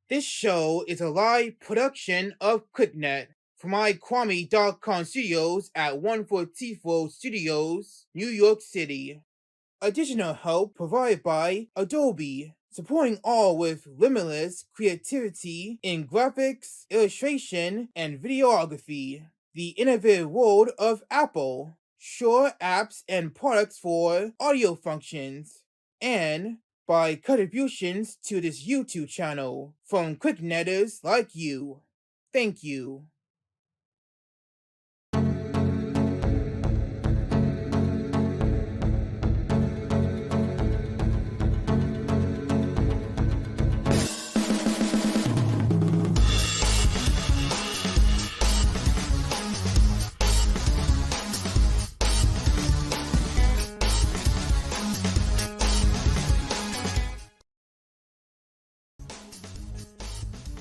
This show is a live production of KlicKNet from iKwame.com studios at 144 Studios, New York City. Additional help provided by Adobe, supporting all with limitless creativity in graphics, illustration, and videography. The innovative world of Apple, Shure apps and products for audio functions, and by contributions to this YouTube channel from KlicKNettars like you. Thank you.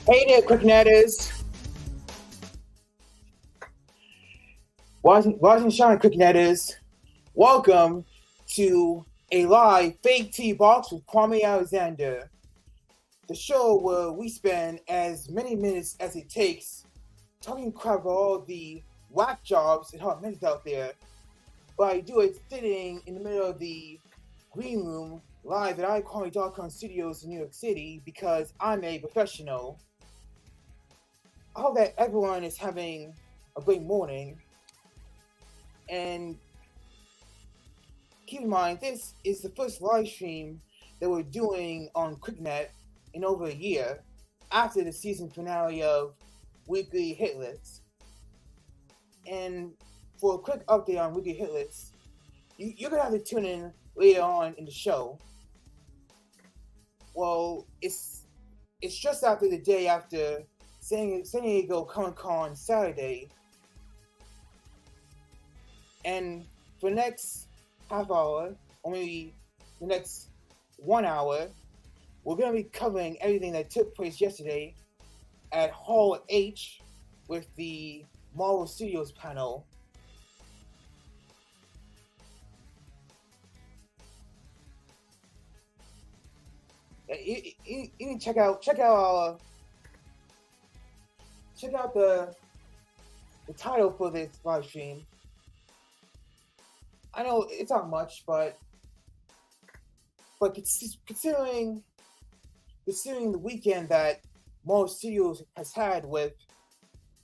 Hey there, KlicKNettars. Rise and shine, KlicKNettars. Welcome to a live FakeTV Box with Kwame Alexander, the show where we spend as many minutes as it takes talking crap about all the whack jobs and hot minutes out there, but I do it sitting in the middle of the green room live at iKwame.com studios in New York City because I'm a professional. I hope that everyone is having a great morning. And keep in mind, this is the first live stream that we're doing on KlicKNet in over a year after the season finale of Wkly Hit List. And for a quick update on Wkly Hit List, you're going to have to tune in later on in the show. Well, it's just after the day after San Diego Comic-Con Saturday. And for the next half hour, or maybe the next 1 hour, we're going to be covering everything that took place yesterday at Hall H with the Marvel Studios panel. You can check out the title for this live stream. I know it's not much, but considering the weekend that Marvel Studios has had with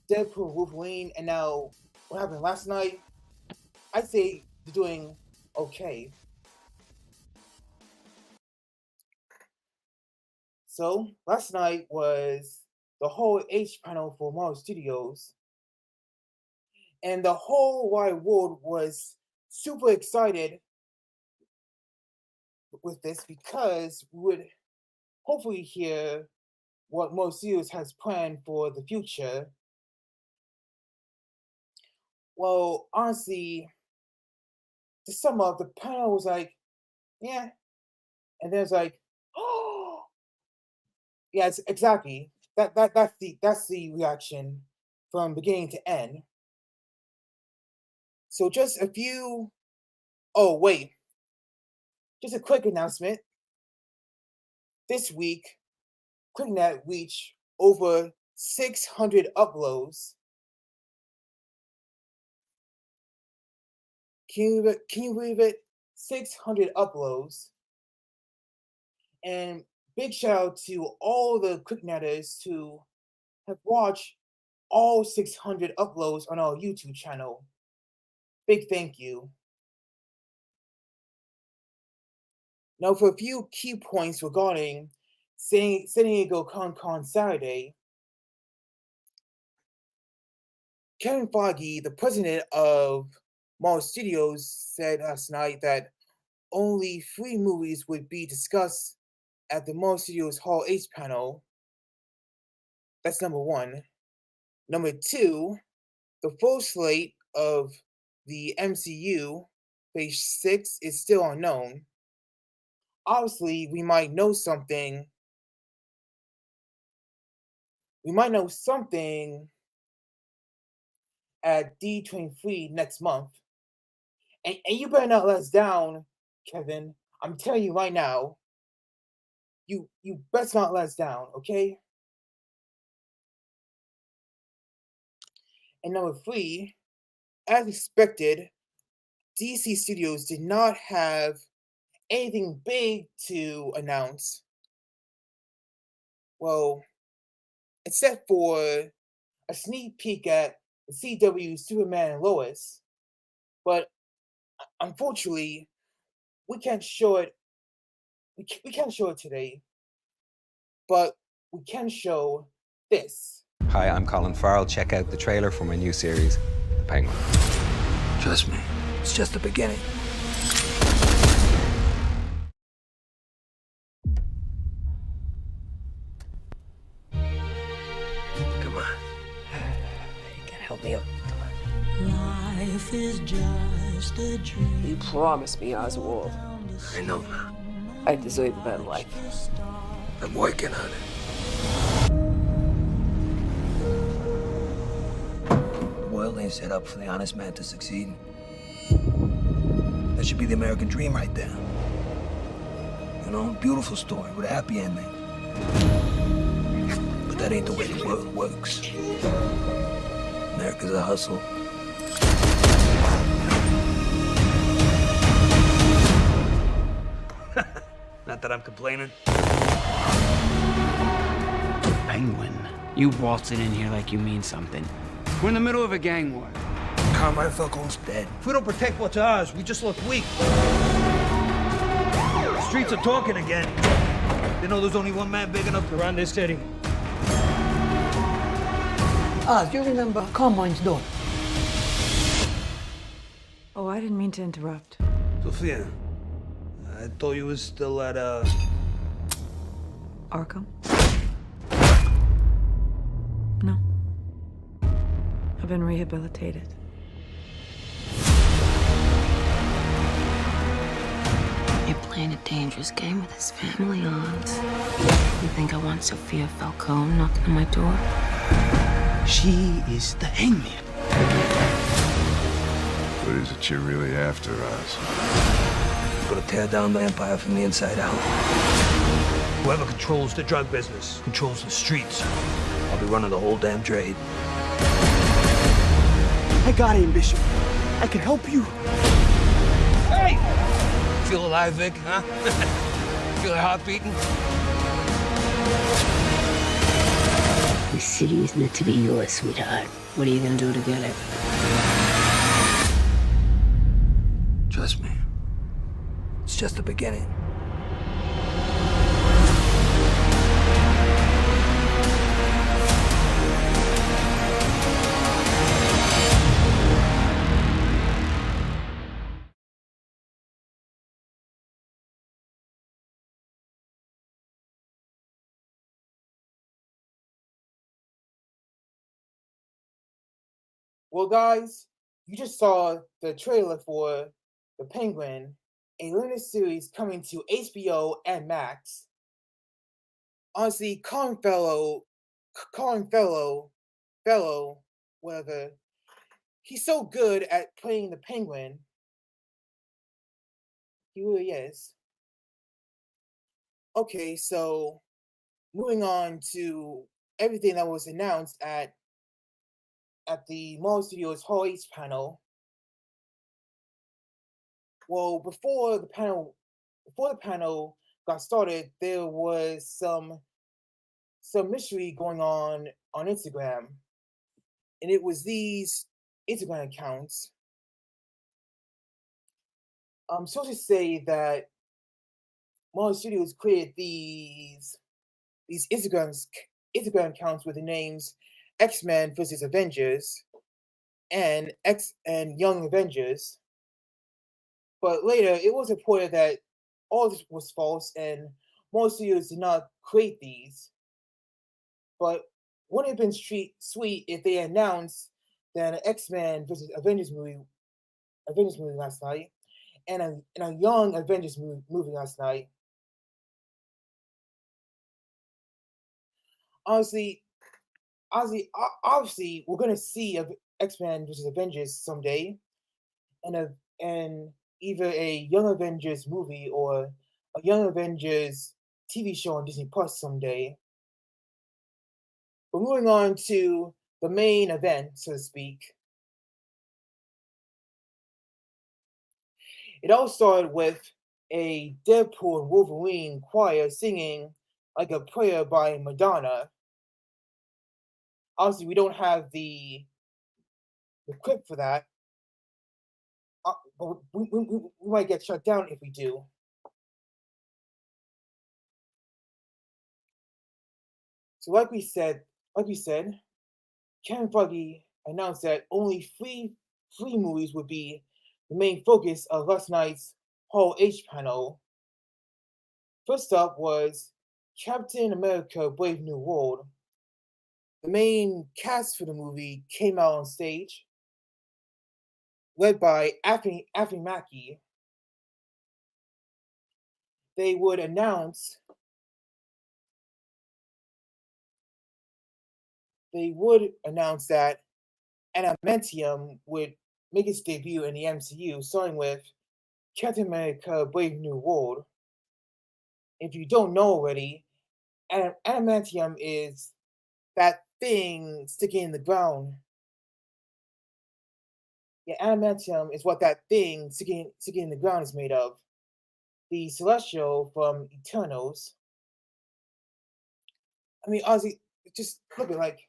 Deadpool, Wolverine, and now what happened last night, I'd say they're doing okay. So last night was the whole H panel for Marvel Studios, and the whole wide world was super excited with this because we would hopefully hear what Marvel Studios has planned for the future. Well, honestly, to sum up, the panel was like, yeah, and then it's like, oh, yeah, it's exactly that's the reaction from beginning to end. So just a few. Oh wait, just a quick announcement. This week, KlicKNet reached over 600 uploads. Can you believe it? 600 uploads. And big shout out to all the KlicKNettars who have watched all 600 uploads on our YouTube channel. Big thank you. Now for a few key points regarding San Diego Comic-Con Saturday, Kevin Feige, the president of Marvel Studios, said last night that only 3 movies would be discussed at the Marvel Studios Hall H panel. That's number 1. Number 2, the full slate of the MCU, Phase 6, is still unknown. Obviously, we might know something. At D23 next month. And you better not let us down, Kevin. I'm telling you right now. You best not let us down, okay? And number 3, as expected, DC Studios did not have anything big to announce. Well, except for a sneak peek at the CW Superman and Lois. But unfortunately, we can't show it. We can't show it today. But we can show this. Hi, I'm Colin Farrell. Check out the trailer for my new series, The Penguin. Trust me, it's just the beginning. Come on. You can help me up. Life is just a dream. You promised me, Oswald. I know now. I deserve a better life. I'm working on it. The world ain't set up for the honest man to succeed. That should be the American dream right there. You know, beautiful story with a happy ending. But that ain't the way the world works. America's a hustle. Not that I'm complaining. Penguin, you waltzing in here like you mean something. We're in the middle of a gang war. Carmine Falcone's dead. If we don't protect what's ours, we just look weak. The streets are talking again. They know there's only one man big enough to run this city. Do you remember Carmine's daughter? Oh, I didn't mean to interrupt. Sophia, I thought you was still at, Arkham? No. I've been rehabilitated. You're playing a dangerous game with his family, Hans. You think I want Sophia Falcone knocking on my door? She is the hangman. What is it you're really after, Oz? Gonna tear down the empire from the inside out. Whoever controls the drug business controls the streets. I'll be running the whole damn trade. I got ambition. I can help you. Hey! Feel alive, Vic, huh? Feel your heart beating? This city is meant to be yours, sweetheart. What are you gonna do to get it? Trust me. It's just the beginning. Well, guys, you just saw the trailer for The Penguin, a limited series coming to HBO and Max. Honestly, Colin Fellow, whatever, he's so good at playing the Penguin. He really is. Okay, so moving on to everything that was announced at the Marvel Studios Hall H panel. Well, before the panel got started, there was some mystery going on Instagram, and it was these Instagram accounts. Sources say that Marvel Studios created these Instagram accounts with the names X-Men versus Avengers and Young Avengers. But later, it was reported that all this was false and Marvel Studios did not create these. But wouldn't it have been sweet if they announced that an X-Men versus Avengers movie last night and a Young Avengers movie last night? Obviously, we're gonna see X-Men versus Avengers someday, and either a Young Avengers movie or a Young Avengers TV show on Disney Plus someday. But moving on to the main event, so to speak. It all started with a Deadpool and Wolverine choir singing Like a Prayer by Madonna. Obviously, we don't have the clip for that, but we might get shut down if we do. So like we said, Kevin Feige announced that only three movies would be the main focus of last night's Hall H panel. First up was Captain America: Brave New World. The main cast for the movie came out on stage, led by Anthony Mackie. They would announce that Adamantium would make its debut in the MCU, starting with Captain America: Brave New World. If you don't know already, Adamantium is that thing sticking in the ground. Yeah, adamantium is what that thing sticking in the ground is made of. The Celestial from Eternals. I mean, honestly, just look at like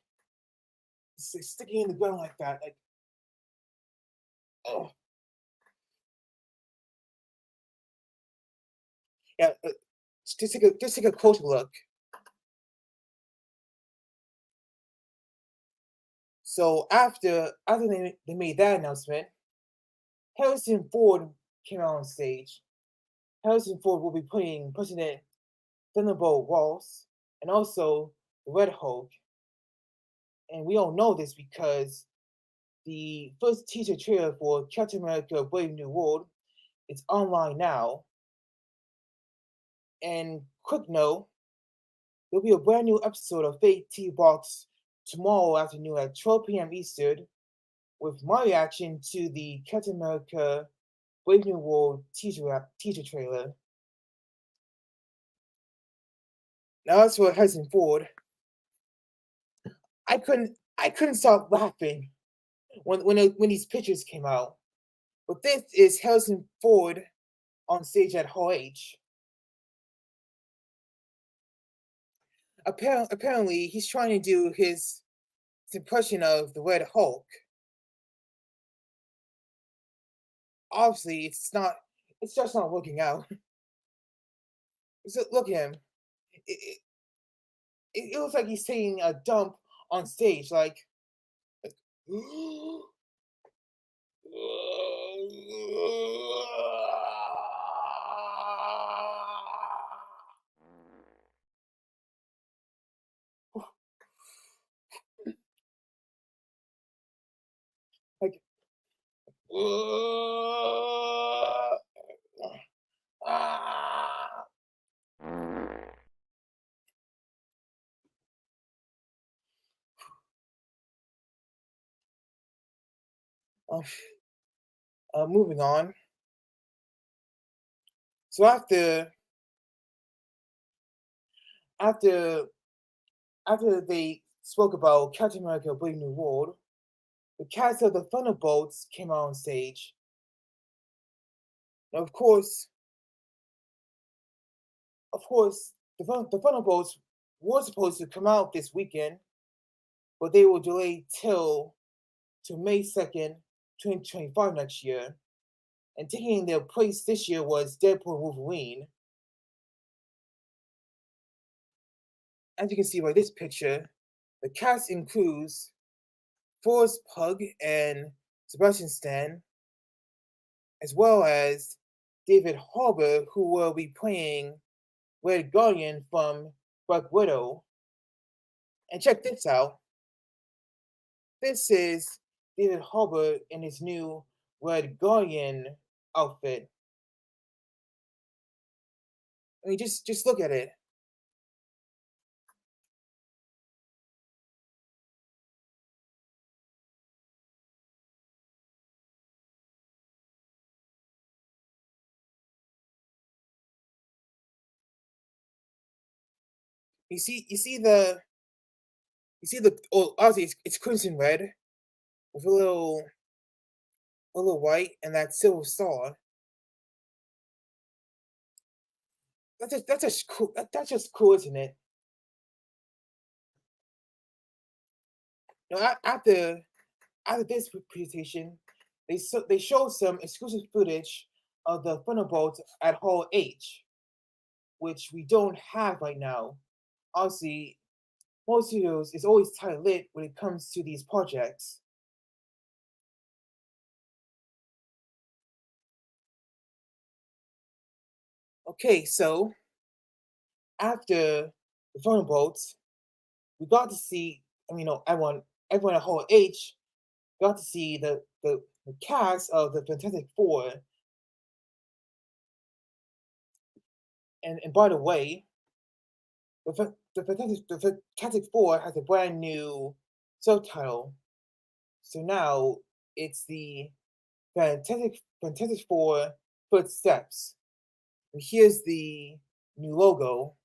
sticking in the ground like that. Like, oh, yeah. Just take a closer look. So after they made that announcement, Harrison Ford came out on stage. Harrison Ford will be playing President Thunderbolt Ross and also the Red Hulk. And we all know this because the first teaser trailer for Captain America: Brave New World is online now. And quick note, there'll be a brand new episode of FakeTV Box tomorrow afternoon at 12 p.m. Eastern with my reaction to the Captain America: Brave New World teaser trailer. Now as for Harrison Ford, I couldn't stop laughing when these pictures came out. But this is Harrison Ford on stage at Hall H. Apparently, he's trying to do his impression of the Red Hulk. Obviously, it's just not working out. So look at him. It looks like he's taking a dump on stage, like like moving on. So after they spoke about Captain America: Brave New World, the cast of the Thunderbolts came out on stage. Now, of course, the Thunderbolts were supposed to come out this weekend, but they were delayed till May 2nd, 2025 next year. And taking their place this year was Deadpool and Wolverine. As you can see by this picture, the cast includes Forrest Pugh and Sebastian Stan, as well as David Harbour, who will be playing Red Guardian from Black Widow. And check this out. This is David Harbour in his new Red Guardian outfit. I mean, just look at it. You see You see the obviously it's crimson red with a little white and that silver star. That's just cool. That's just cool, isn't it? Now, after this presentation, they showed some exclusive footage of the Thunderbolts at Hall H, which we don't have right now. Obviously, most studios is always tight-lipped when it comes to these projects. Okay, so after the Thunderbolts, we got to see. I mean, everyone at Hall H got to see the cast of the Fantastic Four. And by the way, the Fantastic Four has a brand new subtitle. So now it's the Fantastic Four Footsteps. And here's the new logo.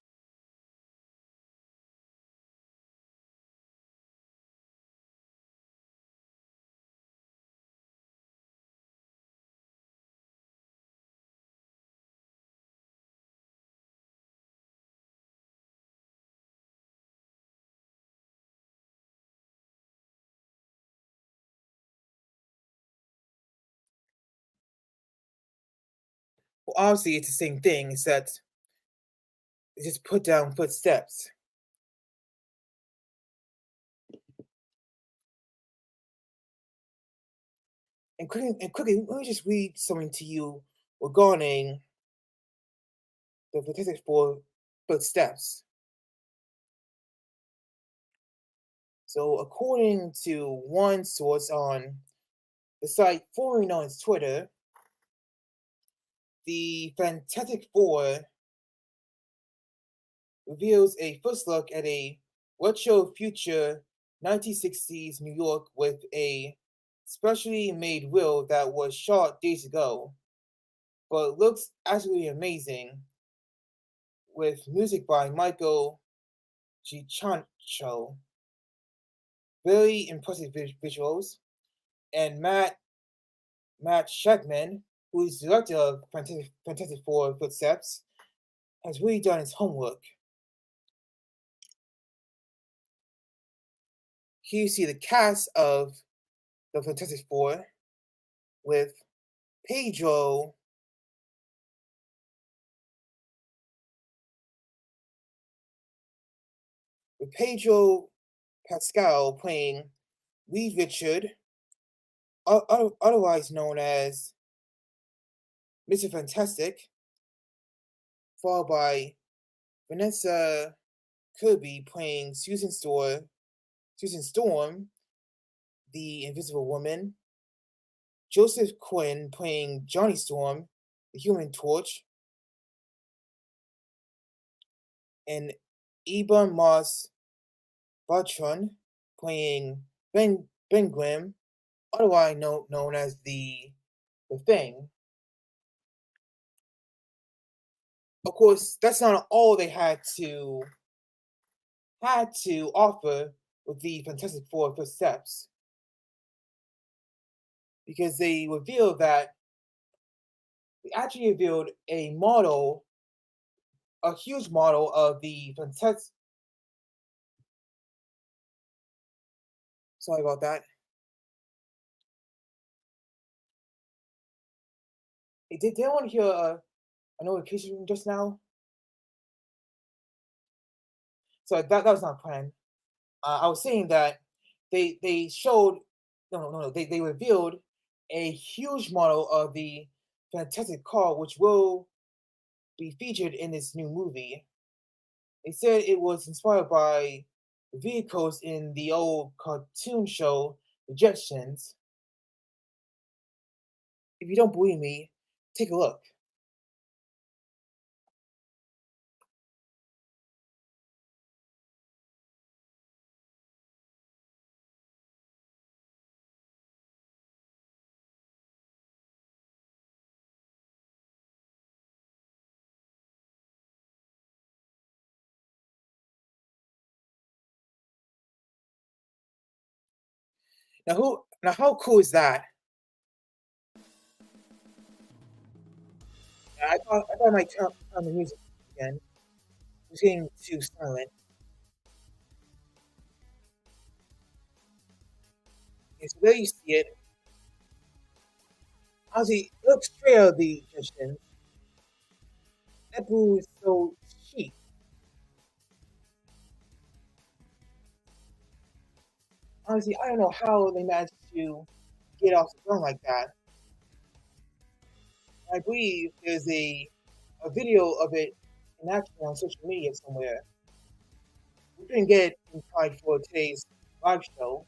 Well, obviously it's the same thing, except it's just put down footsteps. And quickly, let me just read something to you regarding the Fantastic Four Footsteps. So, according to one source on the site formerly known as Twitter, the Fantastic Four reveals a first look at a retro future 1960s New York with a specially made reel that was shot days ago, but looks absolutely amazing, with music by Michael Giacchino, very impressive visuals, and Matt Shakman, who is director of Fantastic Four Footsteps, has really done his homework. Here you see the cast of the Fantastic Four with Pedro Pascal playing Reed Richard, otherwise known as Mr. Fantastic, followed by Vanessa Kirby playing Susan Storm, the Invisible Woman, Joseph Quinn playing Johnny Storm, the Human Torch, and Eben Moss Bartron playing Ben Grimm, otherwise known as the Thing. Of course, that's not all they had to offer with the Fantastic Four Footsteps, because they actually revealed a huge model of the Fantastic. Sorry about that. Did anyone hear a notification just now? So that was not planned. I was saying that they showed they revealed a huge model of the Fantastic car, which will be featured in this new movie. They said it was inspired by vehicles in the old cartoon show The Jetsons. If you don't believe me, take a look. Now how cool is that? I thought I might turn on the music again. It's getting too silent. Okay, so there you see it. Honestly, it looks straight out of the Egyptians. That blue is so cheap. Honestly, I don't know how they managed to get off the ground like that. I believe there's a video of it in action on social media somewhere. We couldn't get it in time for today's live show.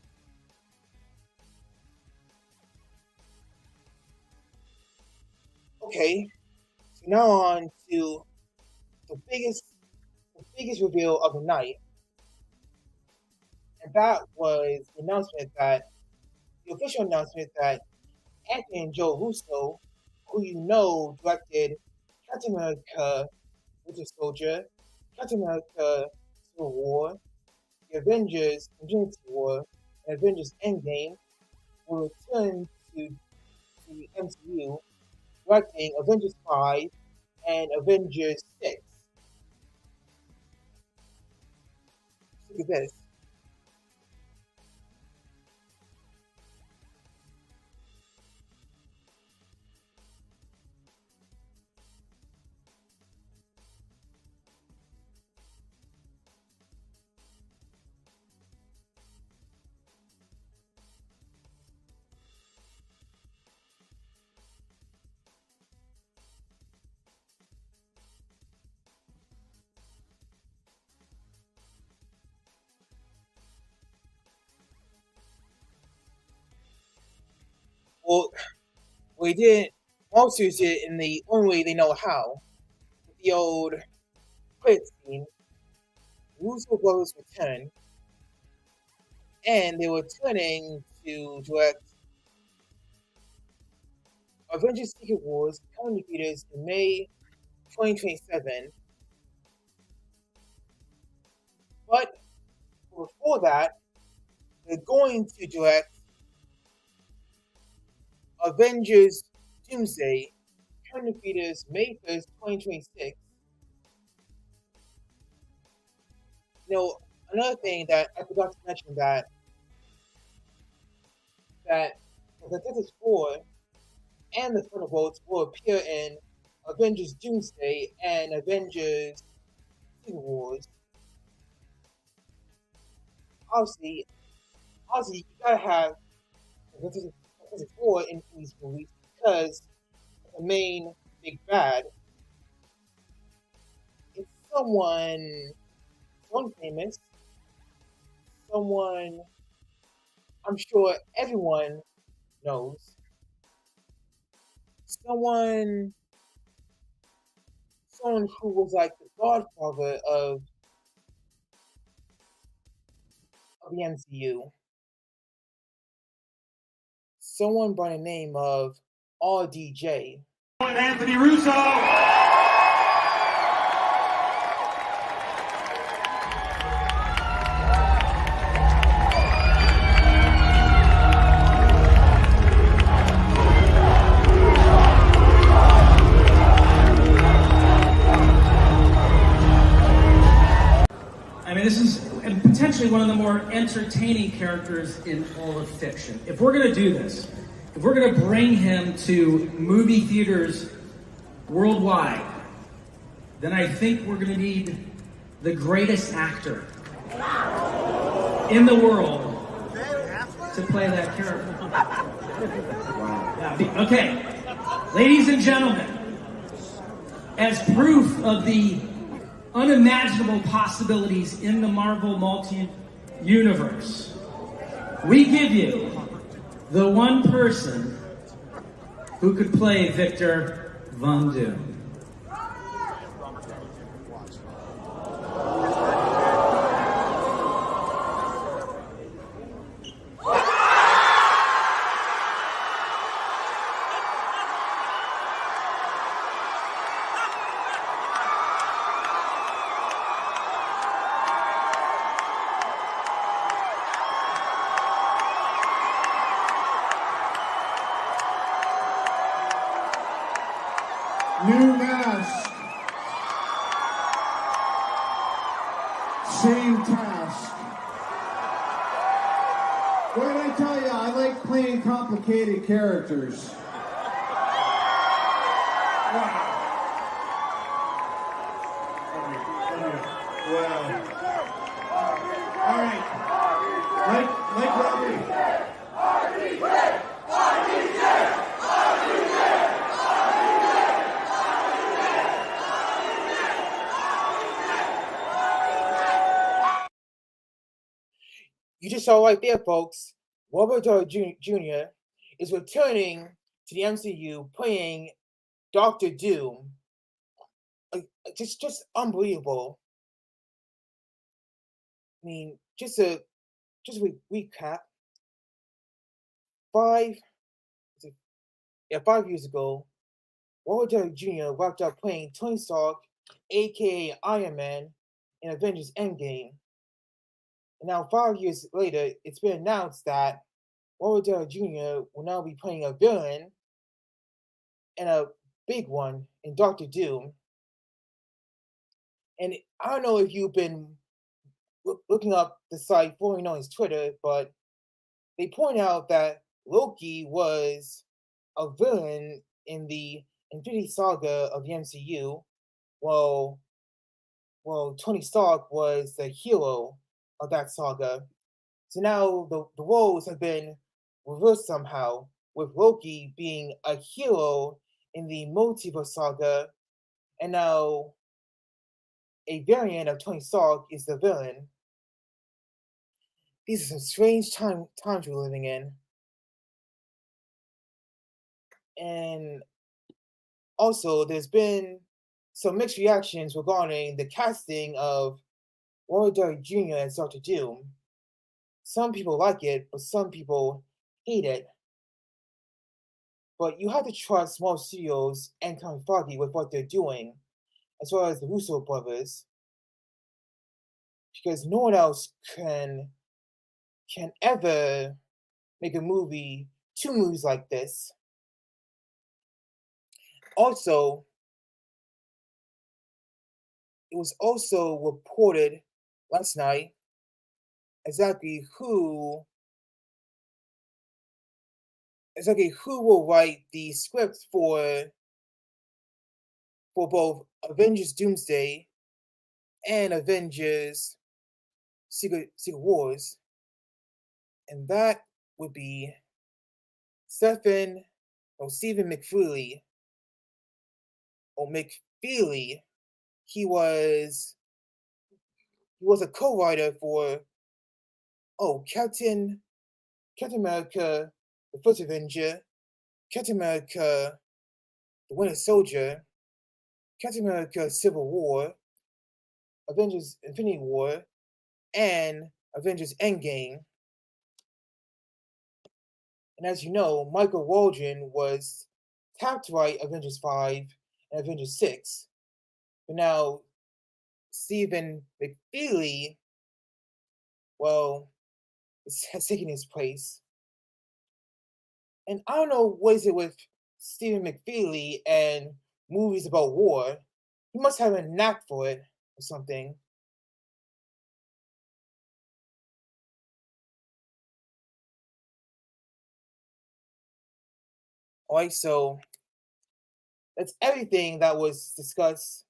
Okay, so now on to the biggest reveal of the night. And that was the announcement the official announcement that Anthony and Joe Russo, who you know directed Captain America Winter Soldier, Captain America Civil War, the Avengers Infinity War, and Avengers Endgame, will return to the MCU, directing Avengers 5 and Avengers 6. Look at this. Well, we did most use it in the only way they know how. With the old credit scene, Russo brothers returned, and they were turning to direct Avengers Secret Wars coming to theaters in May 2027. But before that, they're going to direct Avengers Doomsday, coming to theaters May 1st, 2026. You know, another thing that I forgot to mention that the Fantastic Four and the Thunderbolts will appear in Avengers Doomsday and Avengers Secret Wars. Obviously, you gotta have Fantastic Four in these movies because the main big bad is someone famous, someone I'm sure everyone knows, someone who was like the godfather of the MCU. Someone by the name of RDJ. Anthony Russo! I mean, this is potentially one of the more entertaining characters in all of fiction. If we're going to do this, if we're going to bring him to movie theaters worldwide, then I think we're going to need the greatest actor in the world to play that character. Wow. Okay, ladies and gentlemen, as proof of the unimaginable possibilities in the Marvel multi-universe, we give you the one person who could play Victor Von Doom. New mask. Same task. What did I tell you? I like playing complicated characters. Wow. Wow. All right. Like Robbie. You just saw right there, folks. Robert Downey Jr. is returning to the MCU, playing Doctor Doom. Just unbelievable. I mean, just a recap. 5 years ago, Robert Downey Jr. wrapped up playing Tony Stark, aka Iron Man, in Avengers Endgame. And now 5 years later, it's been announced that Robert Downey Jr. will now be playing a villain, and a big one, in Doctor Doom. And I don't know if you've been looking up the site formerly known as Twitter, but they point out that Loki was a villain in the Infinity Saga of the MCU, while Tony Stark was the hero of that saga. So now the roles have been reversed somehow, with Loki being a hero in the Multiverse Saga, and now a variant of Tony Stark is the villain. These are some strange times we're living in. And also, there's been some mixed reactions regarding the casting of Robert Downey Jr. as Doctor Doom. Some people like it, but some people hate it. But you have to trust small studios and Kevin Feige with what they're doing, as well as the Russo brothers, because no one else can ever make a movie, 2 movies like this. Also, it was also reported last night exactly who will write the script for both Avengers Doomsday and Avengers Secret Wars. And that would be Stephen McFeely. McFeely. He was a co-writer for Captain America, the First Avenger, Captain America, the Winter Soldier, Captain America, Civil War, Avengers Infinity War, and Avengers Endgame. And as you know, Michael Waldron was tapped to write Avengers 5 and Avengers 6. But now, Stephen McFeely, has taken his place. And I don't know what is it with Stephen McFeely and movies about war. He must have a knack for it or something. Alright, so that's everything that was discussed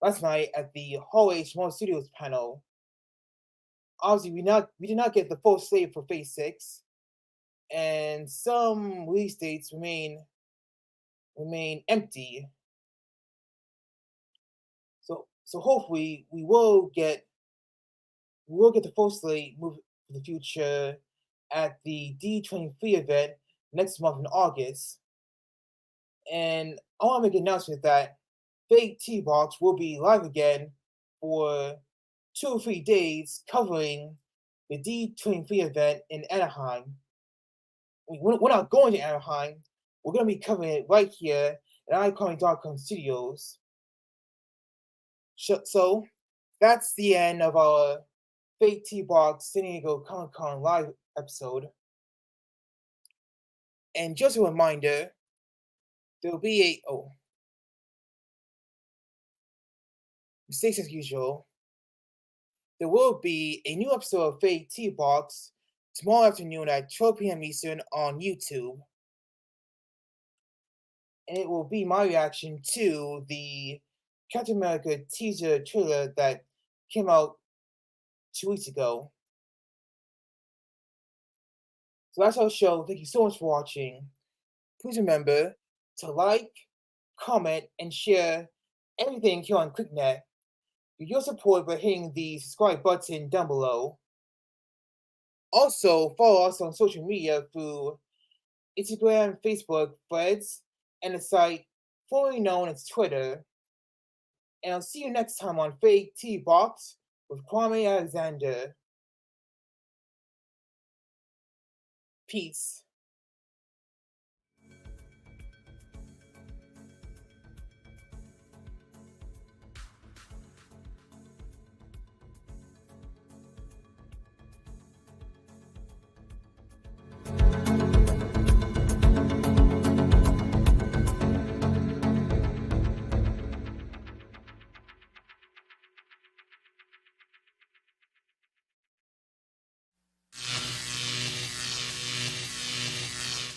last night at the Hall H Small Studios panel. Obviously, we did not get the full slate for Phase 6, and some release dates remain empty. So hopefully we will get the full slate moved for the future at the D23 event next month in August. And I want to make an announcement that FakeTV Box will be live again for 2 or 3 days covering the D23 event in Anaheim. We're not going to Anaheim. We're going to be covering it right here at iComic.com Studios. So that's the end of our FakeTV Box San Diego Comic-Con live episode. And just a reminder, there will be mistakes as usual. There will be a new episode of FakeTV Box tomorrow afternoon at 12 p.m. Eastern on YouTube. And it will be my reaction to the Captain America teaser trailer that came out 2 weeks ago. So that's our show. Thank you so much for watching. Please remember to like, comment, and share everything here on KlicKNet. Your support by hitting the subscribe button down below. Also, follow us on social media through Instagram, Facebook, Threads, and the site formerly known as Twitter. And I'll see you next time on FakeTV Box with Kwame Alexander. Peace.